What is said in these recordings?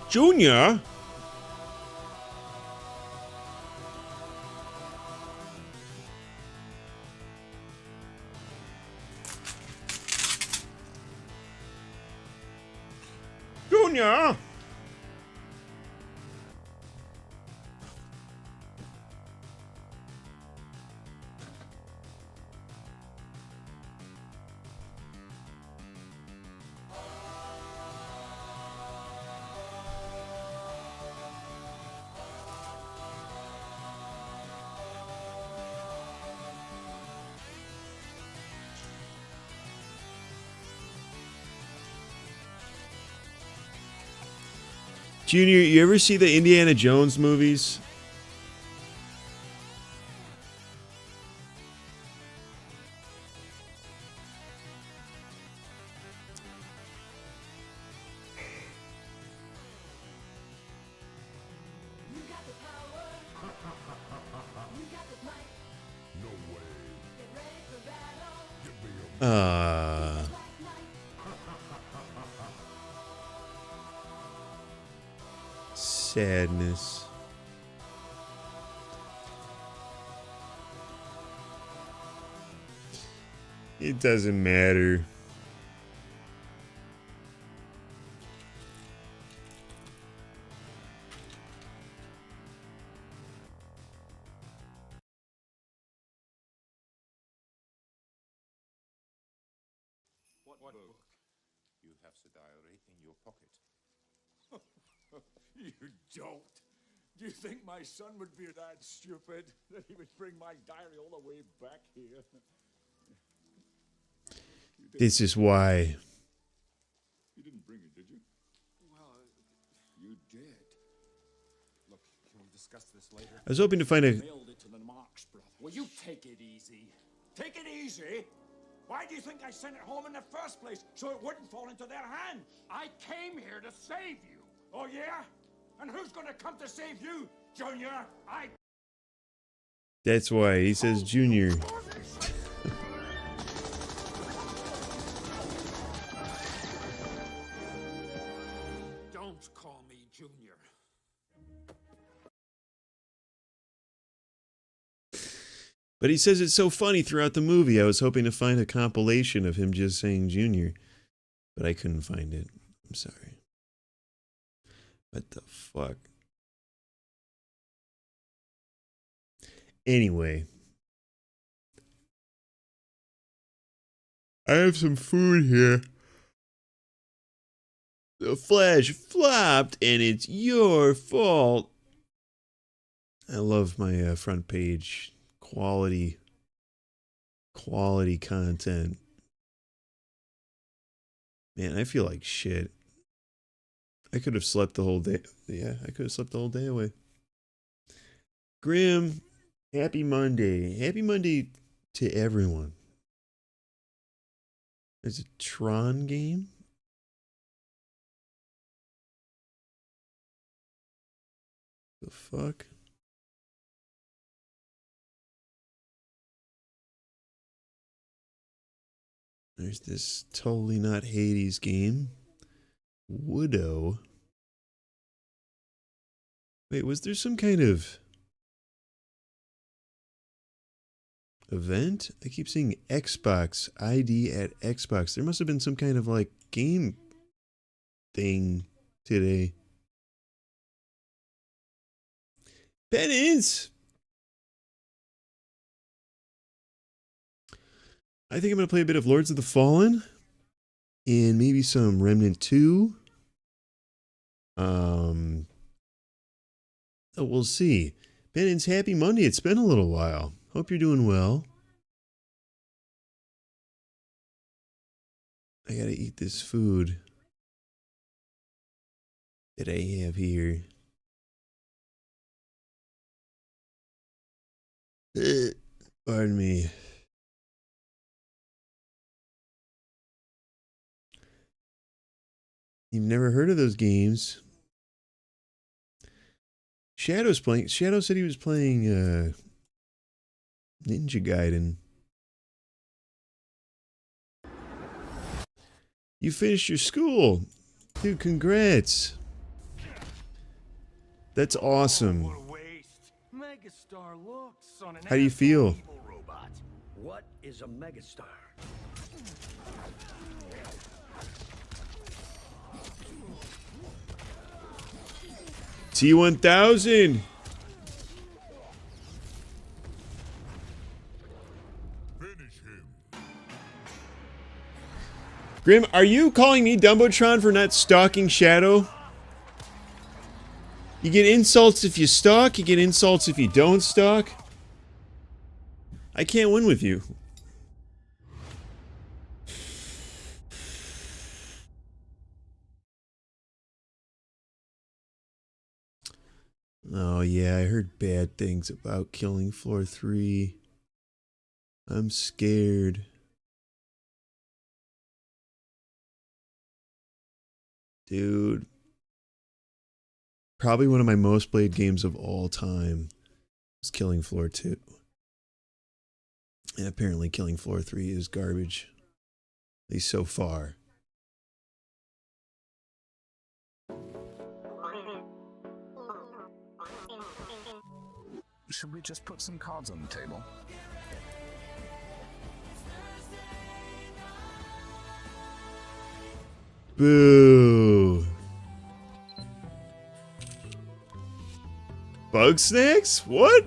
Junior? Junior? Junior, you ever see the Indiana Jones movies? Sadness. It doesn't matter. What book? You have the diary in your pocket. You don't. Do you think my son would be that stupid that he would bring my diary all the way back here? This is why. You didn't bring it, did you? Well, you did. Look, can we discuss this later? I was hoping to find a... Mailed it to the Marx brothers. Will you take it easy? Take it easy? Why do you think I sent it home in the first place? So it wouldn't fall into their hands. I came here to save you. Oh, yeah? And who's gonna come to save you, Junior? That's why he says Junior. Don't call me Junior. But he says it's so funny throughout the movie. I was hoping to find a compilation of him just saying Junior, but I couldn't find it. I'm sorry. What the fuck? Anyway. I have some food here. The Flash flopped and it's your fault. I love my front page quality content. Man, I feel like shit. I could have slept the whole day. Yeah, I could have slept the whole day away. Grim, happy Monday. Happy Monday to everyone. There's a Tron game? The fuck? There's this totally not Hades game. Widow. Wait, was there some kind of event? I keep seeing Xbox ID at Xbox. There must have been some kind of like game thing today. Penance! I think I'm going to play a bit of Lords of the Fallen. And maybe some Remnant 2. Oh, we'll see. Penance, happy Monday. It's been a little while. Hope you're doing well. I gotta eat this food that I have here. Pardon me. You've never heard of those games. Shadow's playing. Shadow said he was playing Ninja Gaiden. You finished your school. Dude, congrats. That's awesome. What a waste. Megastar looks on an How do you feel? evil robot. What is a megastar? T-1000. Grim, are you calling me Dumbotron for not stalking Shadow? You get insults if you stalk, you get insults if you don't stalk. I can't win with you. Oh yeah, I heard bad things about Killing Floor 3. I'm scared. Dude. Probably one of my most played games of all time is Killing Floor 2. And apparently Killing Floor 3 is garbage. At least so far. Should we just put some cards on the table? Boo. Bug snacks? What?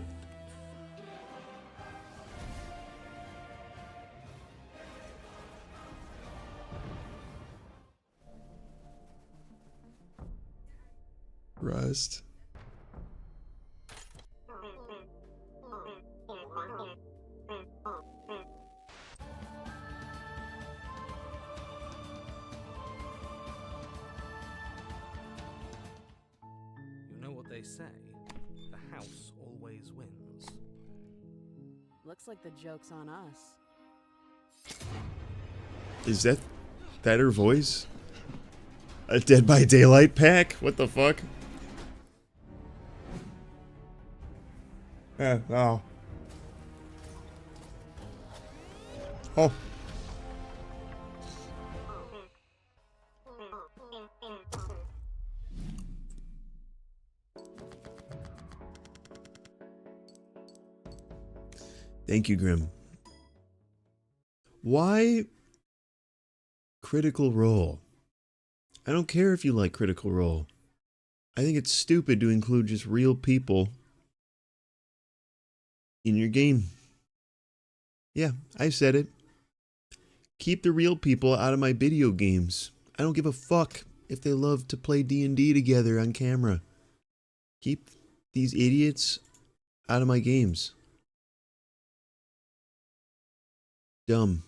Rust. You know what they say, the house always wins. Looks like the joke's on us. Is that her voice? A Dead by Daylight pack? What the fuck? Oh. Oh. Thank you, Grim. Why Critical Role? I don't care if you like Critical Role. I think it's stupid to include just real people in your game. Yeah, I said it. Keep the real people out of my video games. I don't give a fuck if they love to play D&D together on camera. Keep these idiots out of my games. Dumb.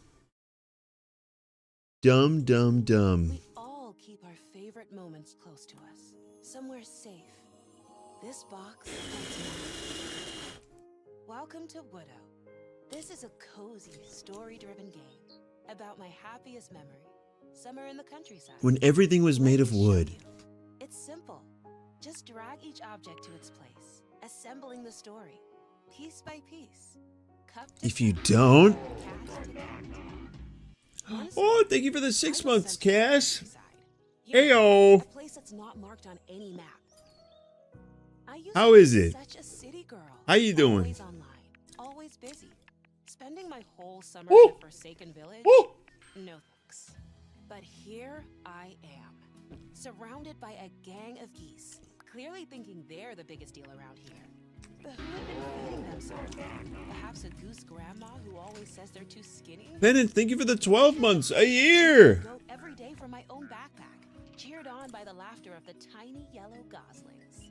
Dumb, dumb, dumb. We all keep our favorite moments close to us, somewhere safe. This box holds mine. Welcome to Widow. This is a cozy, story-driven game about my happiest memory, summer in the countryside. When everything was made of Let me show wood. you. It's simple. Just drag each object to its place, assembling the story, piece by piece. Cup to If you cup, don't... cat to cat. Once Oh, thank you for the 6 I was months, sent to the Cass. countryside. You know, Ayo. a place that's not marked on any map. I used How to be is it? Such a city girl. How you doing? Always online, always busy, spending my whole summer Woo. in a forsaken village. Woo. No thanks. But here I am, surrounded by a gang of geese, clearly thinking they're the biggest deal around here. But who had been feeding them so long? Perhaps a goose grandma who always says they're too skinny? Pennant, thank you for the 12 months. A year. Go every day from my own backpack, cheered on by the laughter of the tiny yellow goslings.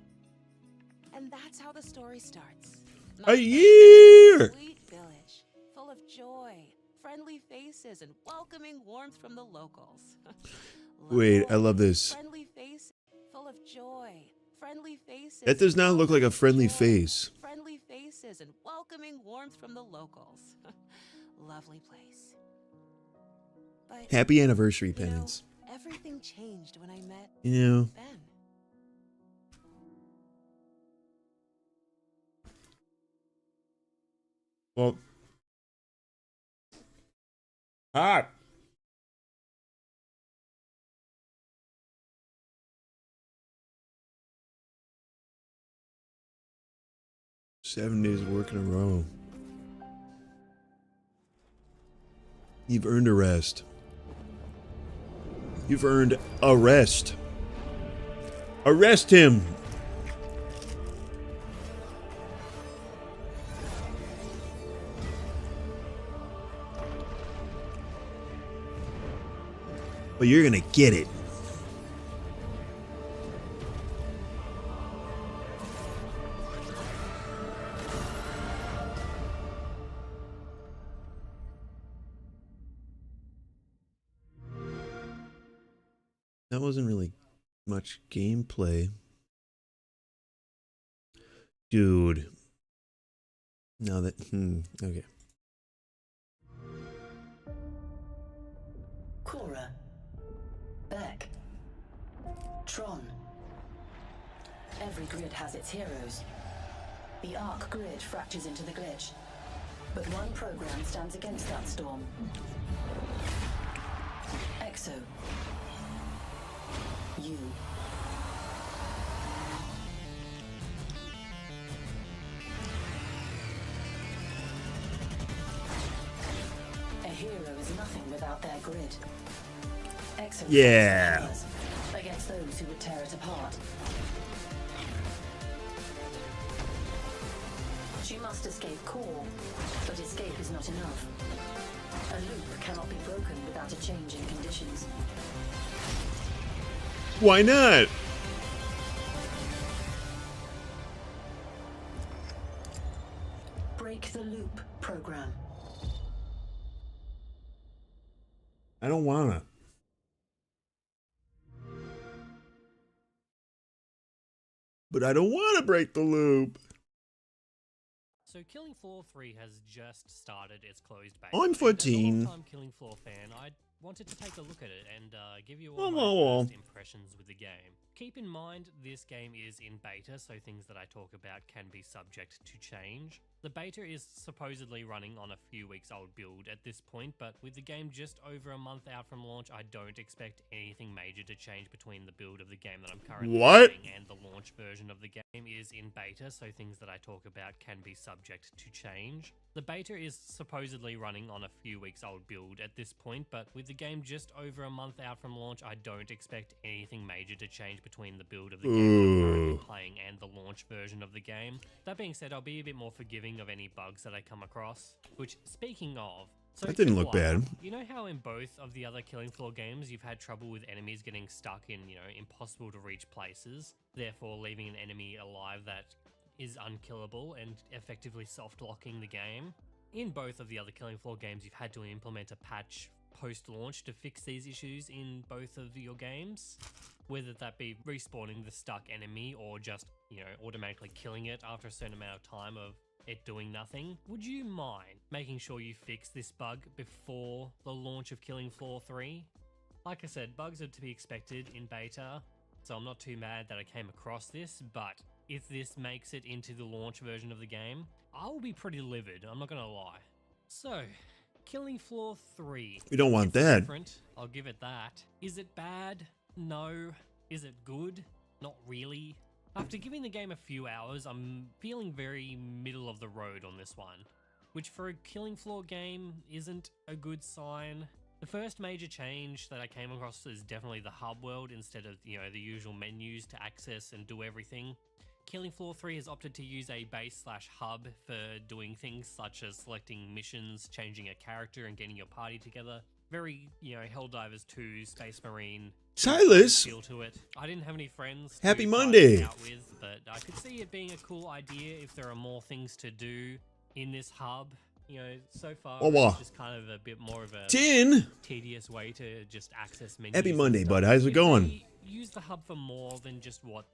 And that's how the story starts. My A year. sweet village, full of joy, friendly faces, and welcoming warmth from the locals. Wait, I love this. Friendly face, full of joy, friendly faces. That does not look like a friendly face. Friendly faces and welcoming warmth from the locals. Lovely place. But Happy anniversary, you know, Penance. everything changed when I met You know, Ben. well, hot. 7 days of work in a row. You've earned a rest. You've earned a rest. Arrest him! But you're gonna get it. That wasn't really much gameplay. Dude. Now that... okay. Cora. Beck. Tron. Every grid has its heroes. The Arc grid fractures into the glitch. But one program stands against that storm. Exo. You. A hero is nothing without their grid. Exo Yeah. against those who would tear it apart. She must escape core, but escape is not enough. A loop cannot be broken without a change in conditions. Why not? Break the loop program. I don't wanna. But I don't wanna break the loop. So Killing Floor 3 has just started its closed beta. I'm and 14. As a long-time Killing Floor fan, I wanted to take a look at it and give you all Oh. my first impressions with the game. Keep in mind, this game is in beta, so things that I talk about can be subject to change. The beta is supposedly running on a few weeks old build at this point, but with the game just over a month out from launch, I don't expect anything major to change between the build of the game that I'm currently playing and the launch version of the game is in beta, so things that I talk about can be subject to change. The beta is supposedly running on a few weeks old build at this point, but with the game just over a month out from launch, I don't expect anything major to change between the build of the game that I'm currently playing and the launch version of the game. That being said, I'll be a bit more forgiving of any bugs that I come across. Which, speaking of, so That didn't look bad. you know how in both of the other Killing Floor games you've had trouble with enemies getting stuck in, impossible to reach places, therefore leaving an enemy alive that is unkillable and effectively soft-locking the game? In both of the other Killing Floor games, you've had to implement a patch post-launch to fix these issues in both of your games, whether that be respawning the stuck enemy or just, automatically killing it after a certain amount of time of it doing nothing. Would you mind making sure you fix this bug before the launch of Killing Floor 3? Like I said, bugs are to be expected in beta, so I'm not too mad that I came across this, but if this makes it into the launch version of the game, I will be pretty livid, I'm not gonna lie. So, Killing Floor 3. We don't want It's that. different, I'll give it that. Is it bad? No. Is it good? Not really. After giving the game a few hours, I'm feeling very middle of the road on this one, which for a Killing Floor game isn't a good sign. The first major change that I came across is definitely the hub world instead of, the usual menus to access and do everything. Killing Floor 3 has opted to use a base/hub for doing things such as selecting missions, changing a character and getting your party together. Very, Helldivers 2, Space Marine Silas! feel to it. I didn't have any friends Happy to try Monday. this out with, but I could see it being a cool idea if there are more things to do in this hub. So far it's just kind of a bit more of a tedious way to just access menus. Happy and Monday, stuff. bud. How's it If going? they use the hub for more than just what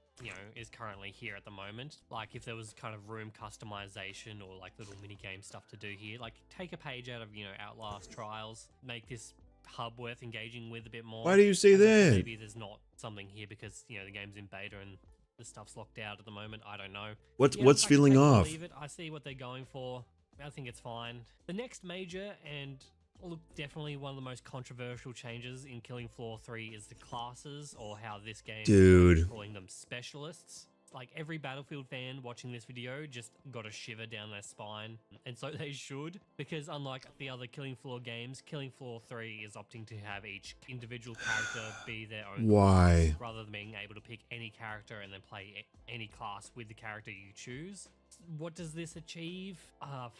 is currently here at the moment. Like if there was kind of room customization or like little mini game stuff to do here, like take a page out of Outlast Trials, make this hub worth engaging with a bit more. Why do you say As I said, that? Maybe there's not something here because the game's in beta and the stuff's locked out at the moment. I don't know. What's I can feeling take it or off? leave it. I see what they're going for. I think it's fine. The next major and look, definitely one of the most controversial changes in Killing Floor 3 is the classes, or how this game is calling them specialists. Like every Battlefield fan watching this video just got a shiver down their spine, and so they should, because unlike the other Killing Floor games, Killing Floor 3 is opting to have each individual character be their own Why? class, rather than being able to pick any character and then play any class with the character you choose. What does this achieve?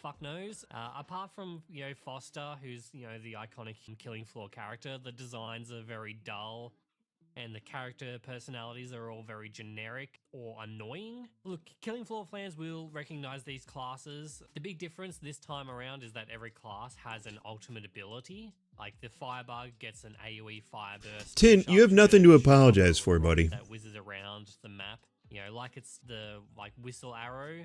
Fuck knows. Apart from, you know, Foster, who's, you know, the iconic Killing Floor character, the designs are very dull, and the character personalities are all very generic or annoying. Look, Killing Floor fans will recognize these classes. The big difference this time around is that every class has an ultimate ability. Like the Firebug gets an AoE fire burst. Tin, you have nothing to apologize for, buddy. That whizzes around the map. You know, like it's the whistle arrow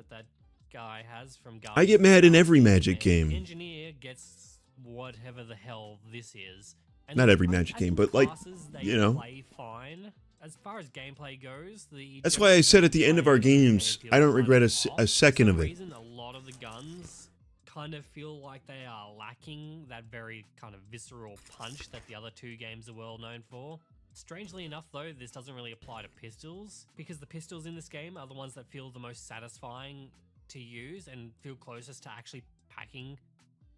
that guy has from Guardians. I get mad in every Magic And game. the engineer gets whatever the hell this is. And Not look, every I Magic game, think but like, classes, they you know. play fine. As far as gameplay goes, That's why I said at the end of our games, I don't regret a second For of some it. reason, a lot of the guns kind of feel like they are lacking that very kind of visceral punch that the other two games are well known for. Strangely enough, though, this doesn't really apply to pistols, because the pistols in this game are the ones that feel the most satisfying to use and feel closest to actually packing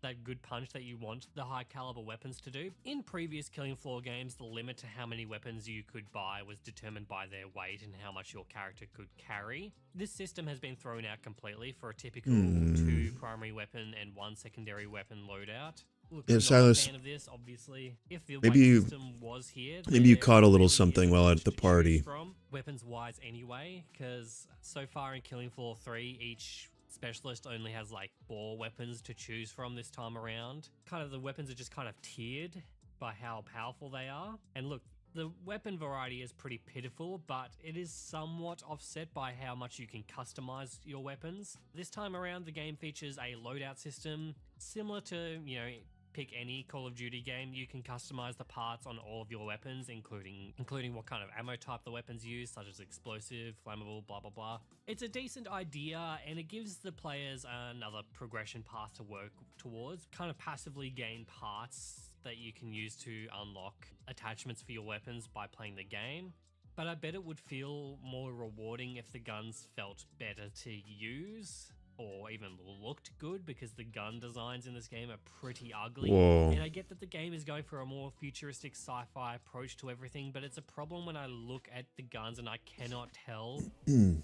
that good punch that you want the high caliber weapons to do. In previous Killing Floor games, the limit to how many weapons you could buy was determined by their weight and how much your character could carry. This system has been thrown out completely for a typical 2 primary weapon and 1 secondary weapon loadout. Look, Yeah, I'm Silas, not a fan of this, obviously. If the maybe weight you- system was here, maybe you there caught a little really something isn't while much at the to choose party. from, weapons-wise anyway, because so far in Killing Floor 3, each specialist only has like 4 weapons to choose from this time around. Kind of the weapons are just kind of tiered by how powerful they are. And look, the weapon variety is pretty pitiful, but it is somewhat offset by how much you can customize your weapons. This time around, the game features a loadout system similar to, you know, pick any Call of Duty game. You can customize the parts on all of your weapons, including what kind of ammo type the weapons use, such as explosive, flammable, blah blah blah. It's a decent idea, and it gives the players another progression path to work towards. Kind of passively gain parts that you can use to unlock attachments for your weapons by playing the game. But I bet it would feel more rewarding if the guns felt better to use, or even looked good, because the gun designs in this game are pretty ugly. Whoa. And I get that the game is going for a more futuristic sci-fi approach to everything, but it's a problem when I look at the guns and I cannot tell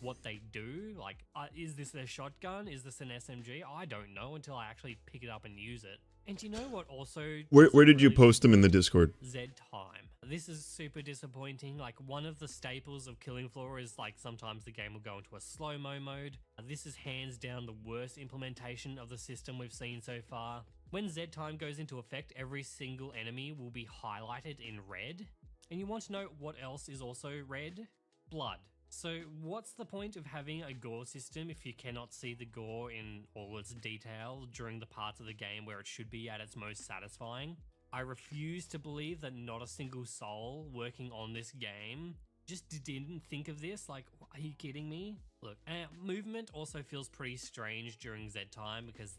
what they do. Like, is this a shotgun? Is this an SMG? I don't know until I actually pick it up and use it. And you know what also... Where did you post them in the Discord? Z time. This is super disappointing. Like, one of the staples of Killing Floor is like sometimes the game will go into a slow-mo mode. This is hands down the worst implementation of the system we've seen so far. When Z time goes into effect, every single enemy will be highlighted in red. And you want to know what else is also red? Blood. So what's the point of having a gore system if you cannot see the gore in all its detail during the parts of the game where it should be at its most satisfying? I refuse to believe that not a single soul working on this game just didn't think of this. Like, are you kidding me? Look, movement also feels pretty strange during Z time because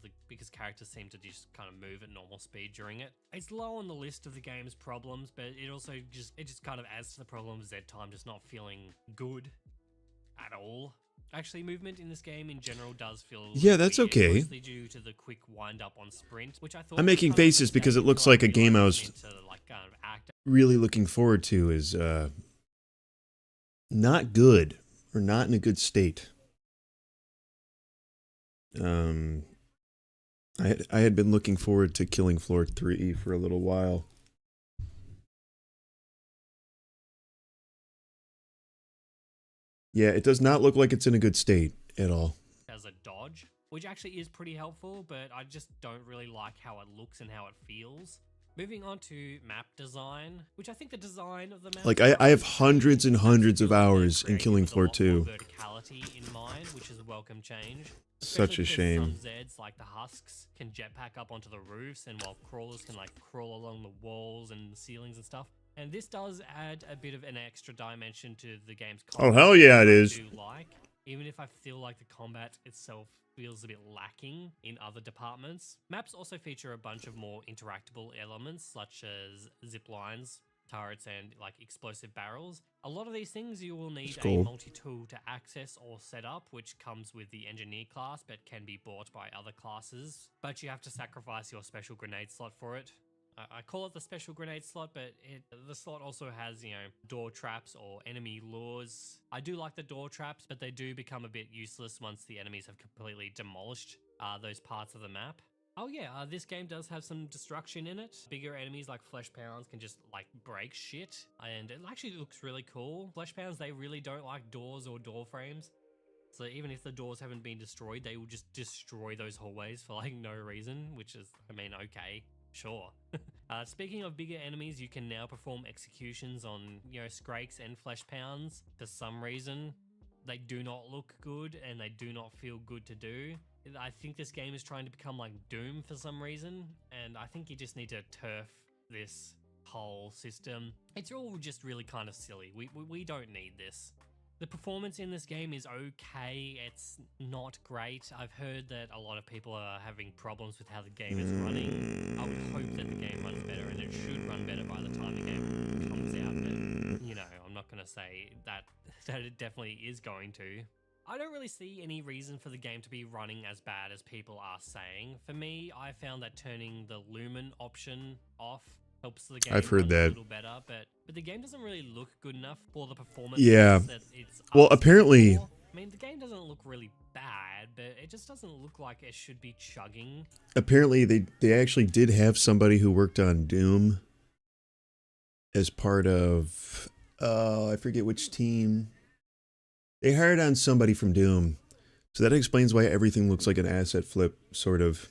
characters seem to just kind of move at normal speed during it. It's low on the list of the game's problems, but it also just kind of adds to the problem of Z time just not feeling good at all. Actually, movement in this game in general does feel that's weird, okay. mostly due to the quick wind up on sprint, which I thought I'm was making kind of a faces because it mistake looks until like a game I was realized into, like, kind of act. really looking forward to is not good, or not in a good state. I had been looking forward to Killing Floor 3 for a little while. Yeah, it does not look like it's in a good state at all. As a dodge, which actually is pretty helpful, but I just don't really like how it looks and how it feels. Moving on to map design, which I think the design of the map... Like, I have hundreds and hundreds of hours in Killing Floor 2. ...verticality in mind, which is a welcome change. Such a shame. Some Zeds, like the Husks, can jetpack up onto the roofs, and while crawlers can like crawl along the walls and ceilings and stuff. And this does add a bit of an extra dimension to the game's combat. Oh, hell yeah, it I is. do like, even if I feel like the combat itself feels a bit lacking in other departments. Maps also feature a bunch of more interactable elements, such as zip lines, turrets and like explosive barrels. A lot of these things you will need It's a cool. multi-tool to access or set up, which comes with the engineer class but can be bought by other classes. But you have to sacrifice your special grenade slot for it. I call it the special grenade slot, but the slot also has, you know, door traps or enemy lures. I do like the door traps, but they do become a bit useless once the enemies have completely demolished those parts of the map. Oh yeah, this game does have some destruction in it. Bigger enemies like Flesh Pounds can just like break shit, and it actually looks really cool. Flesh Pounds, they really don't like doors or door frames. So even if the doors haven't been destroyed, they will just destroy those hallways for like no reason, which is, I mean, okay, sure. Speaking of bigger enemies, you can now perform executions on, you know, Skrakes and Flesh Pounds. For some reason, they do not look good and they do not feel good to do. I think this game is trying to become like Doom for some reason, and I think you just need to turf this whole system. It's all just really kind of silly. We don't need this. The performance in this game is okay. It's not great. I've heard that a lot of people are having problems with how the game is running. I would hope that the game runs better, and it should run better by the time the game comes out. But, you know, I'm not going to say that it definitely is going to. I don't really see any reason for the game to be running as bad as people are saying. For me, I found that turning the Lumen option off helps the game I've heard run that. a little better, but the game doesn't really look good enough for the performance Yeah. that it's Well, asking apparently- for. I mean, the game doesn't look really bad, but it just doesn't look like it should be chugging. Apparently, they actually did have somebody who worked on Doom as part of, I forget which team. They hired on somebody from Doom. So that explains why everything looks like an asset flip, sort of.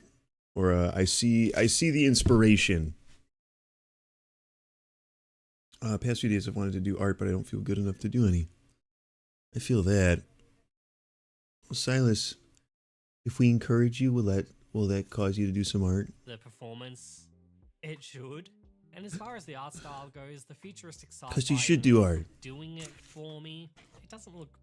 Or I see the inspiration. Past few days I've wanted to do art, but I don't feel good enough to do any. I feel that. Well, Silas, if we encourage you, will that cause you to do some art? The performance, it should. And as far as the art style goes, the futuristic sci-fi 'Cause you should do art. doing it for me. It doesn't look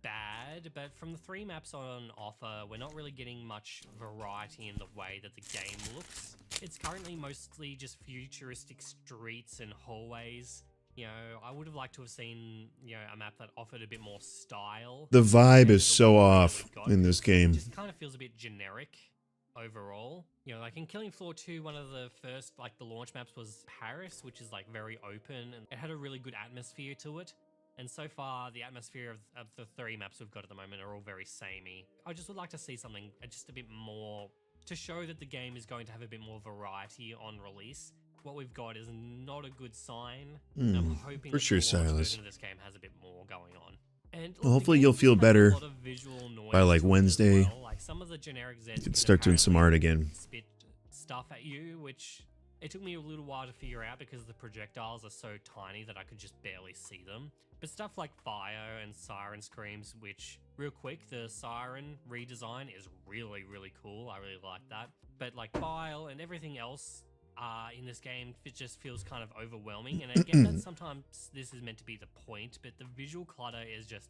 bad, but from the 3 maps on offer, we're not really getting much variety in the way that the game looks. It's currently mostly just futuristic streets and hallways. You know, I would have liked to have seen, you know, a map that offered a bit more style. The vibe compared is to the so one that off we've got. in this game. It just kind of feels a bit generic overall. You know, like in Killing Floor 2, one of the first, like the launch maps was Paris, which is like very open and it had a really good atmosphere to it. And so far, the atmosphere of the 3 maps we've got at the moment are all very samey. I just would like to see something just a bit more to show that the game is going to have a bit more variety on release. What we've got is not a good sign. And I'm hoping for that sure, the launch Silas. version of this game has a bit more going on. And Well, hopefully you'll feel better by, like, Wednesday. Well. Like some of the generic Zeds You can can start doing some art apparently again. spit stuff at you, which it took me a little while to figure out because the projectiles are so tiny that I could just barely see them. But stuff like fire and siren screams, which, real quick, the siren redesign is really, really cool. I really like that. But like bile and everything else in this game, it just feels kind of overwhelming. And I get that sometimes this is meant to be the point, but the visual clutter is just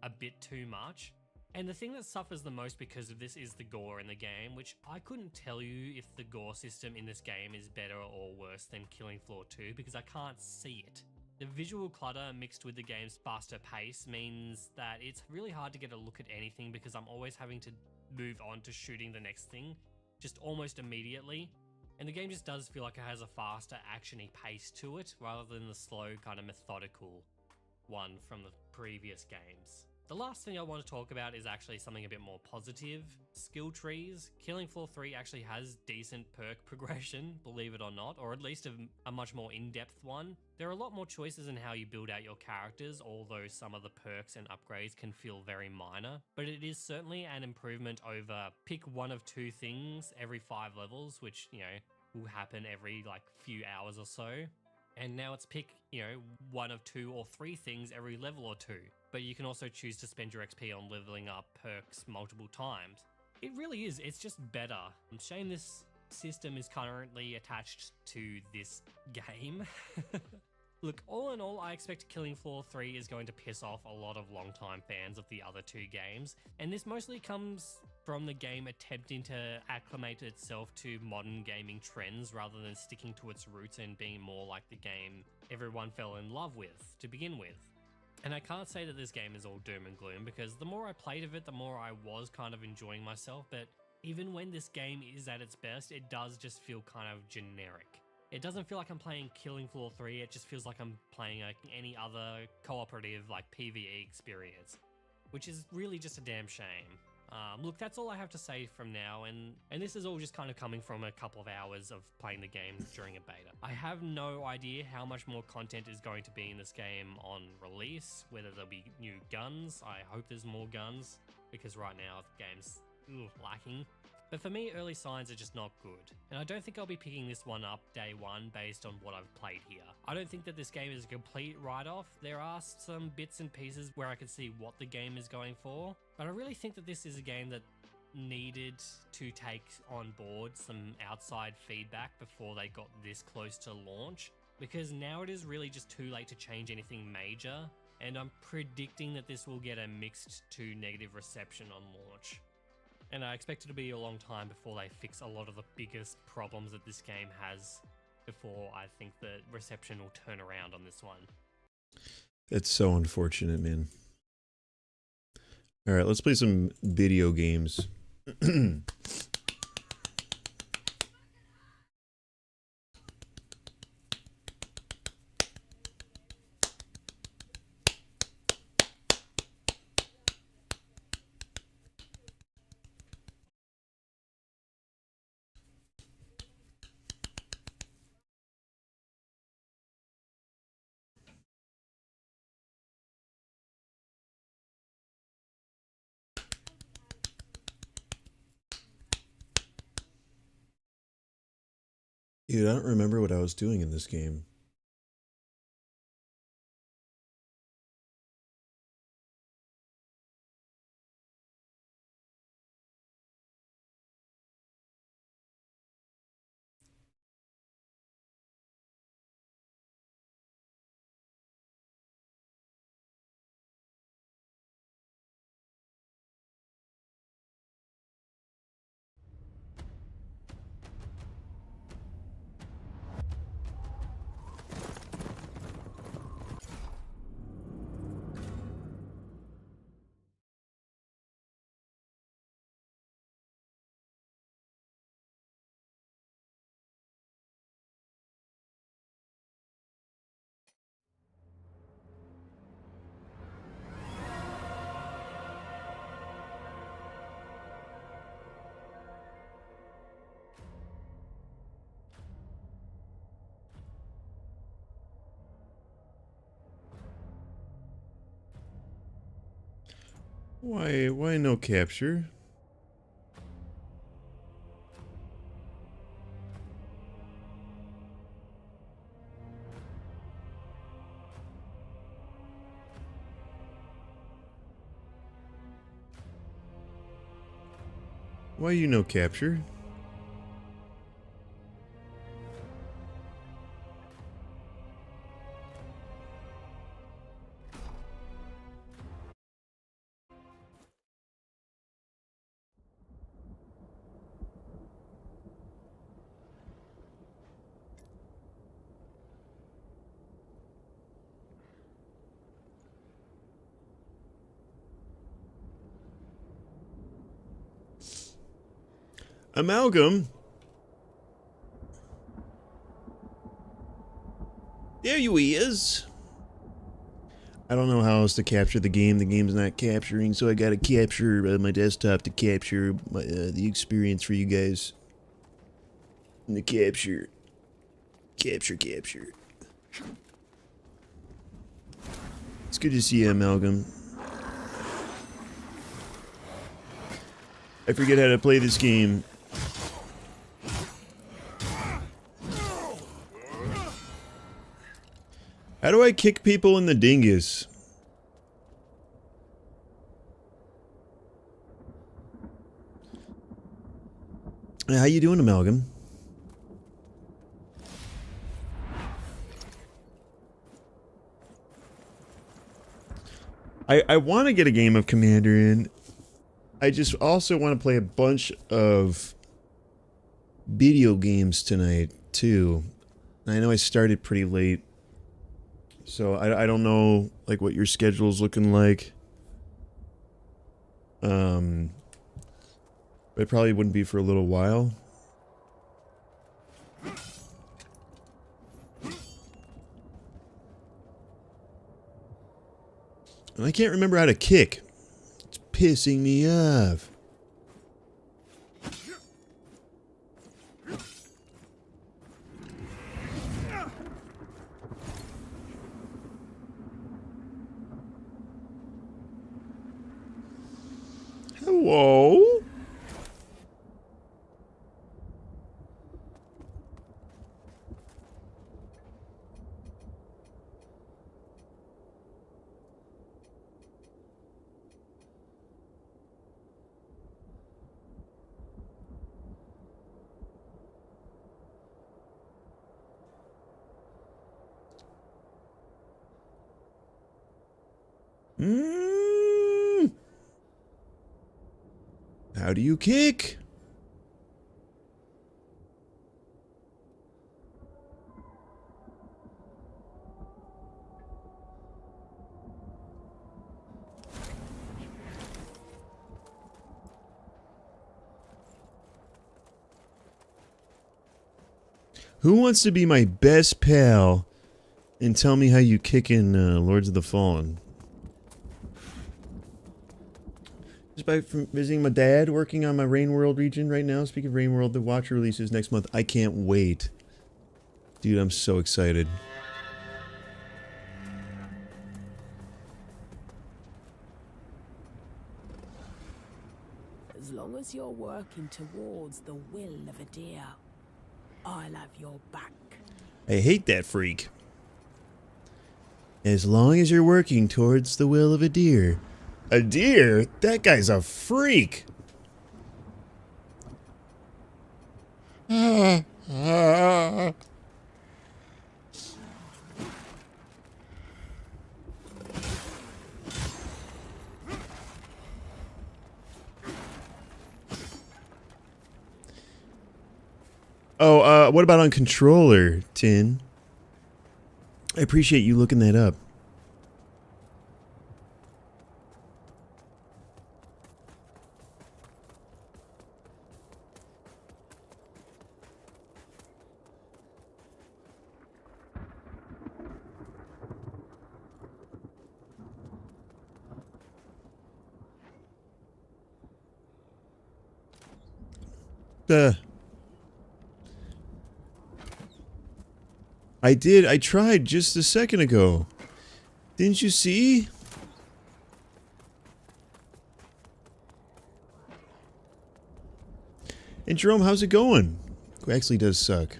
a bit too much. And the thing that suffers the most because of this is the gore in the game, which I couldn't tell you if the gore system in this game is better or worse than Killing Floor 2 because I can't see it. The visual clutter mixed with the game's faster pace means that it's really hard to get a look at anything because I'm always having to move on to shooting the next thing just almost immediately. And the game just does feel like it has a faster action-y pace to it rather than the slow kind of methodical one from the previous games. The last thing I want to talk about is actually something a bit more positive. Skill trees. Killing Floor 3 actually has decent perk progression, believe it or not, or at least a much more in-depth one. There are a lot more choices in how you build out your characters, although some of the perks and upgrades can feel very minor. But it is certainly an improvement over pick one of 2 things every 5 levels, which, you know, will happen every like few hours or so. And now it's pick, you know, 1 of 2 or 3 things every level or 2. But you can also choose to spend your XP on leveling up perks multiple times. It really is, it's just better. Shame this system is currently attached to this game. Look, all in all, I expect Killing Floor 3 is going to piss off a lot of longtime fans of the other two games, and this mostly comes from the game attempting to acclimate itself to modern gaming trends rather than sticking to its roots and being more like the game everyone fell in love with to begin with. And I can't say that this game is all doom and gloom, because the more I played of it, the more I was kind of enjoying myself, but even when this game is at its best, it does just feel kind of generic. It doesn't feel like I'm playing Killing Floor 3, it just feels like I'm playing any other cooperative like PvE experience, which is really just a damn shame. Look, that's all I have to say from now, and this is all just kind of coming from a couple of hours of playing the game during a beta. I have no idea how much more content is going to be in this game on release, whether there'll be new guns. I hope there's more guns, because right now the game's lacking. But for me, early signs are just not good, and I don't think I'll be picking this one up day one based on what I've played here. I don't think that this game is a complete write-off. There are some bits and pieces where I can see what the game is going for, but I really think that this is a game that needed to take on board some outside feedback before they got this close to launch, because now it is really just too late to change anything major, and I'm predicting that this will get a mixed to negative reception on launch. And I expect it to be a long time before they fix a lot of the biggest problems that this game has, before I think the reception will turn around on this one. That's so unfortunate, man. All right, let's play some video games. Dude, I don't remember what I was doing in this game. Why no capture? Why you no capture? Amalgam? There you is. I don't know how else to capture the game. The game's not capturing, so I gotta capture my desktop to capture the experience for you guys. And the capture. Capture. It's good to see you, Amalgam. I forget how to play this game. How do I kick people in the dingus? How you doing, Amalgam? I want to get a game of Commander in. I just also want to play a bunch of video games tonight, too. I know I started pretty late. So I don't know, like, what your schedule's looking like. But it probably wouldn't be for a little while. And I can't remember how to kick. It's pissing me off. Hello? How do you kick? Who wants to be my best pal and tell me how you kick in Lords of the Fallen? Just by visiting my dad, working on my Rain World region right now. Speaking of Rain World, the Watcher releases next month. I can't wait. Dude, I'm so excited. As long as you're working towards the will of a deer, I'll have your back. I hate that freak. As long as you're working towards the will of a deer. A deer? That guy's a freak. Oh, what about on controller, Tin? I appreciate you looking that up. I tried just a second ago. Didn't you see? And Jerome, how's it going? Who actually does suck.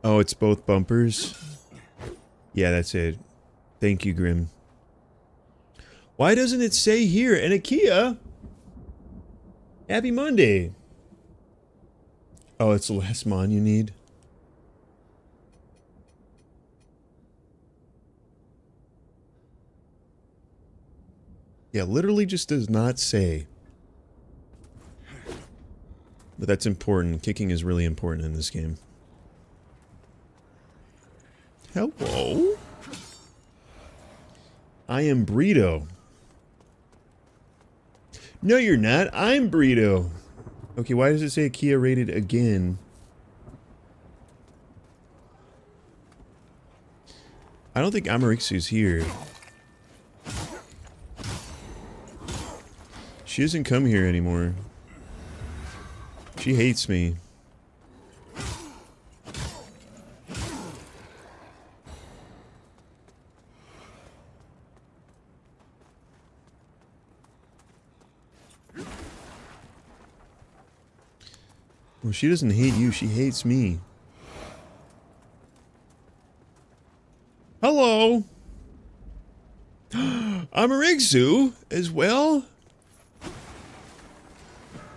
Oh, it's both bumpers? Yeah, that's it. Thank you, Grim. Why doesn't it say here? And Akia! Happy Monday! Oh, it's the last mon you need? Yeah, literally just does not say. But that's important. Kicking is really important in this game. Hello? I am Burrito. No, you're not. I'm Burrito. Okay, why does it say Kia rated again? I don't think Amarixu's here. She doesn't come here anymore. She hates me. Well, she doesn't hate you, she hates me. Hello! I'm a Rigzu as well?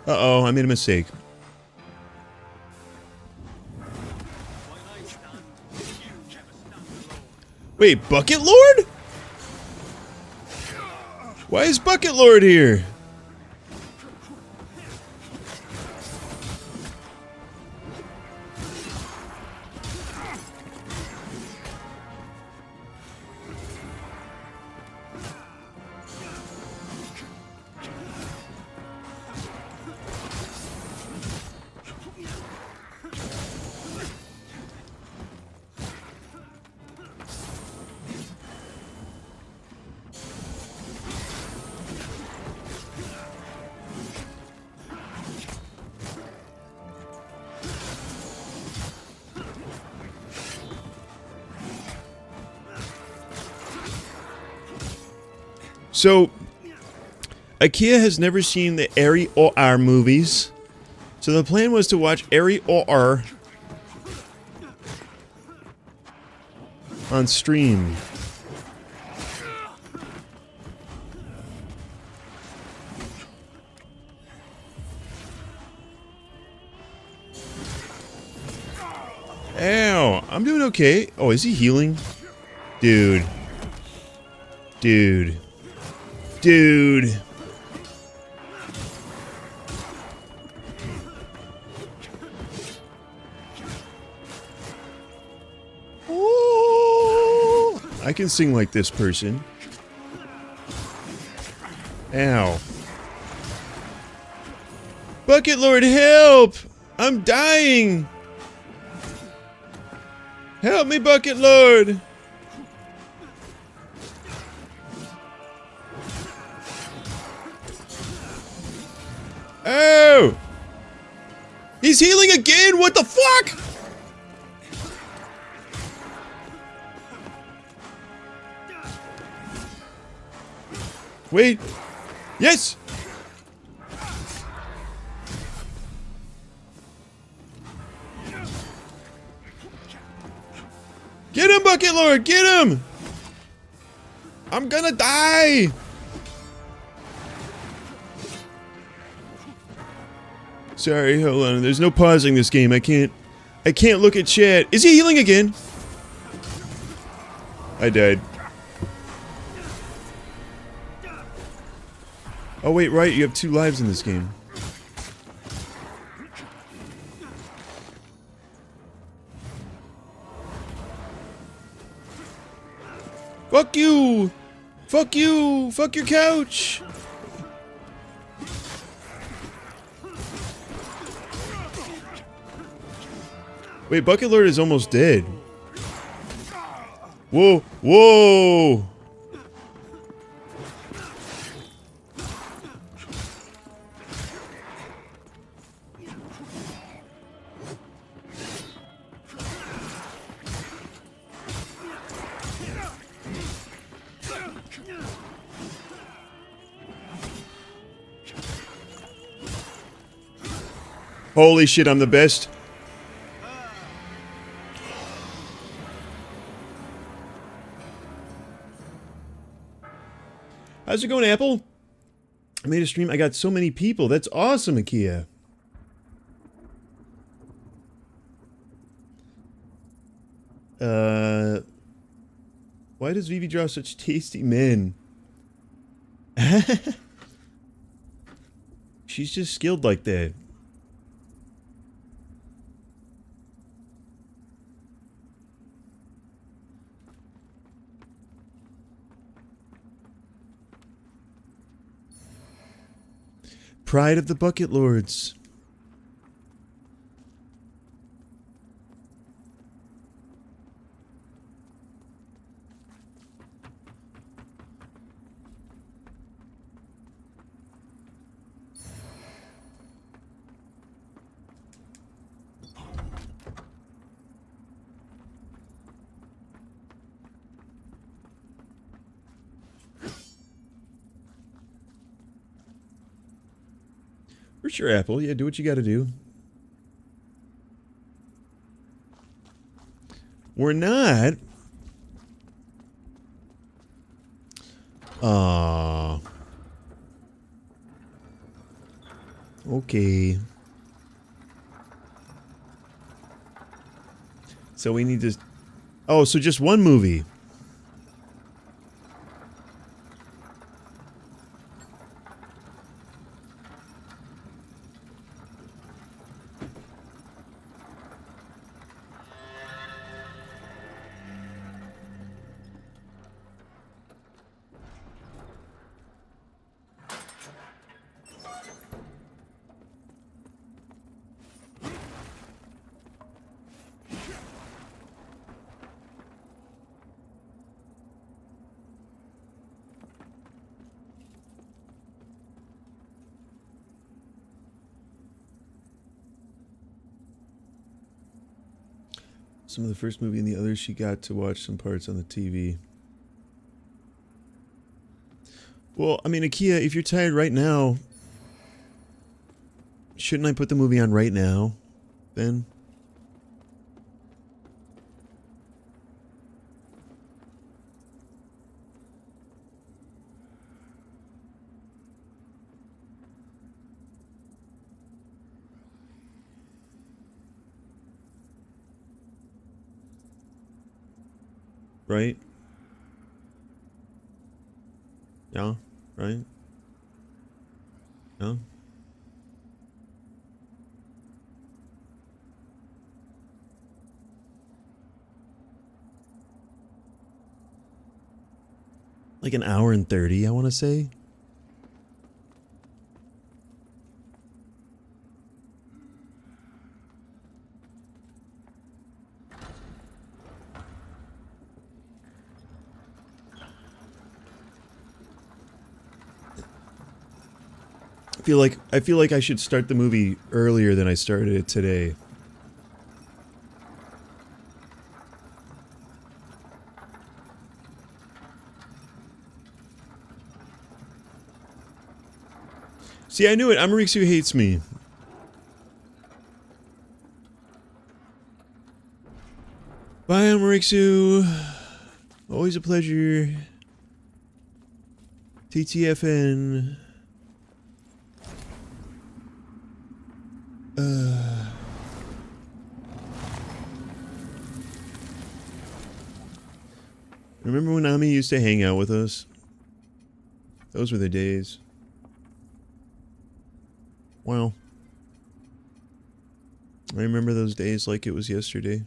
Uh-oh, I made a mistake. Wait, Bucket Lord? Why is Bucket Lord here? So, IKEA has never seen the ROBLOX movies, so the plan was to watch ROBLOX on stream. Ow, I'm doing okay. Oh, is he healing? Dude. Dude. Dude. Oh, I can sing like this person. Ow. Bucket Lord, help! I'm dying! Help me, Bucket Lord! Oh! He's healing again? What the fuck? Wait. Yes! Get him, Bucket Lord! Get him! I'm gonna die! Sorry, hold on. There's no pausing this game. I can't look at chat. Is he healing again? I died. Oh wait, right, you have 2 lives in this game. Fuck you! Fuck you! Fuck your couch! Wait, Bucket Lord is almost dead. Whoa! Whoa! Holy shit, I'm the best. How's it going, Apple? I made a stream. I got so many people. That's awesome, IKEA. Why does Vivi draw such tasty men? She's just skilled like that. Pride of the Bucket Lords. For sure, Apple. Yeah, do what you gotta do. We're not. Okay. So we need to... Oh, so just one movie. Some of the first movie and the others she got to watch some parts on the TV. Well, I mean, Akia, if you're tired right now, shouldn't I put the movie on right now, Ben? Right? Yeah, right? Yeah. Like an hour and 30, I want to say. I feel like I should start the movie earlier than I started it today. See, I knew it. Amarixu hates me. Bye, Amarixu. Always a pleasure. TTFN. Remember when Ami used to hang out with us? Those were the days. Wow. I remember those days like it was yesterday.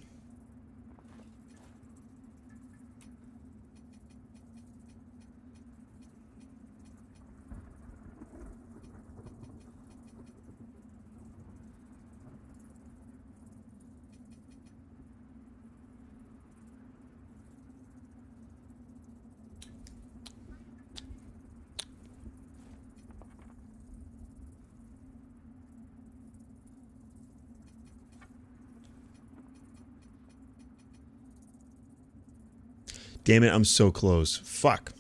Damn it, I'm so close. Fuck.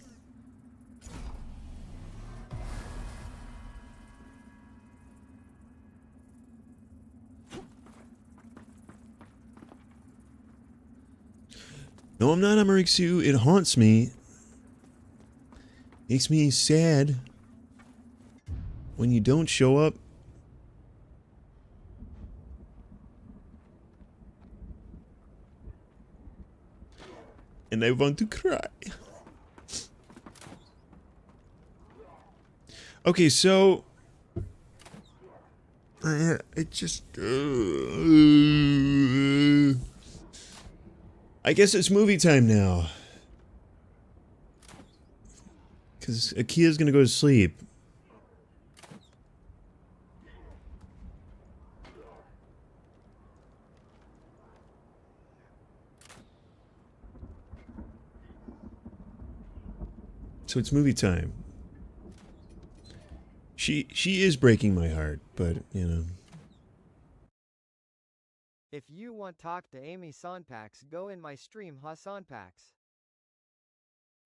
No, I'm not Amarixu. It haunts me. Makes me sad when you don't show up. And I want to cry. Okay, so it just I guess it's movie time now. Cause Akia's gonna go to sleep. So it's movie time. She is breaking my heart, but you know. If you want talk to Amy Sonpax, go in my stream Sonpax.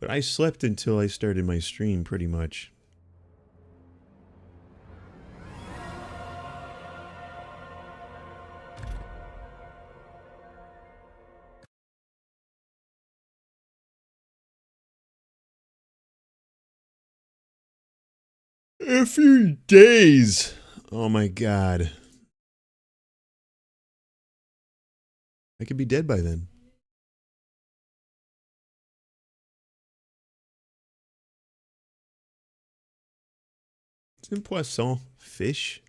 But I slept until I started my stream pretty much. A few days. Oh my god. I could be dead by then. C'est un poisson. Fish.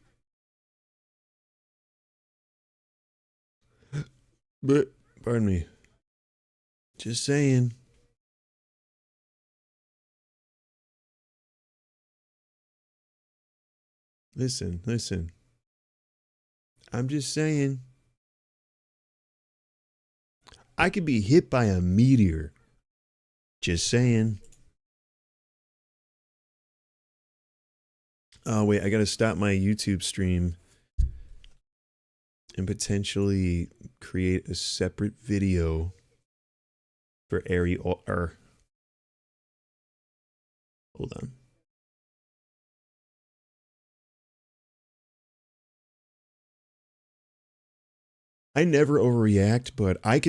But, pardon me. Just saying. Listen, listen. I'm just saying. I could be hit by a meteor. Just saying. Oh, wait, I gotta stop my YouTube stream and potentially create a separate video for Hold on. I never overreact, but I could be